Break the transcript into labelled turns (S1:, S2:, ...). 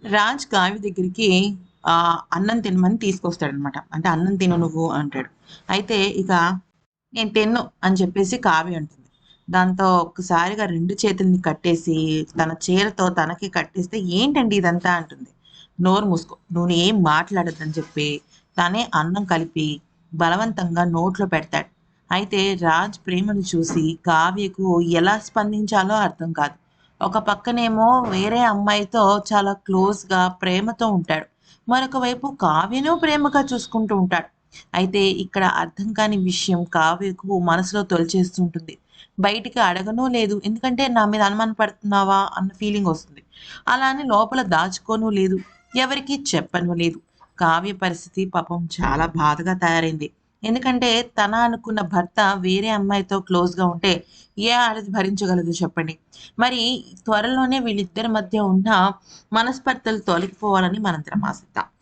S1: రాజ్ కావ్య దగ్గరికి అన్నం తినమని తీసుకొస్తాడనమాట. అంటే "అన్నం తిను నువ్వు" అంటాడు. అయితే ఇక "నేను తినను" అని చెప్పేసి కావ్య అంటుంది. దాంతో ఒక్కసారిగా 2 చేతుల్ని కట్టేసి తన చీరతో తనకి కట్టేస్తే "ఏంటండి ఇదంతా" అంటుంది. "నోరు మూసుకో. నువ్వు ఏం మాట్లాడొద్దని" చెప్పి తనే అన్నం కలిపి బలవంతంగా నోట్లో పెడతాడు. అయితే రాజ్ ప్రేమను చూసి కావ్యకు ఎలా స్పందించాలో అర్థం కాదు. ఒక పక్కనేమో వేరే అమ్మాయితో చాలా క్లోజ్‌గా, ప్రేమతో ఉంటాడు. మరొక వైపు కావ్యను ప్రేమగా చూసుకుంటూ ఉంటాడు. అయితే ఇక్కడ అర్థం కాని విషయం కావ్యకు మనసులో తొలిచేస్తుంటుంది. బయటికి అడగనూ లేదు. ఎందుకంటే నా మీద అనుమాన పడుతున్నావా అన్న ఫీలింగ్ వస్తుంది. అలా అని లోపల దాచుకోను లేదు. ఎవరికీ చెప్పను లేదు. కావ్య పరిస్థితి పాపం చాలా బాధగా తయారైంది. ఎందుకంటే తన అనుకున్న భర్త వేరే అమ్మాయితో క్లోజ్‌గా ఉంటే ఏ ఆడది భరించగలదు చెప్పండి. మరి త్వరలోనే వీళ్ళిద్దరి మధ్య ఉన్న మనస్పర్ధలు తొలగిపోవాలని మనందరం ఆశిద్దాం.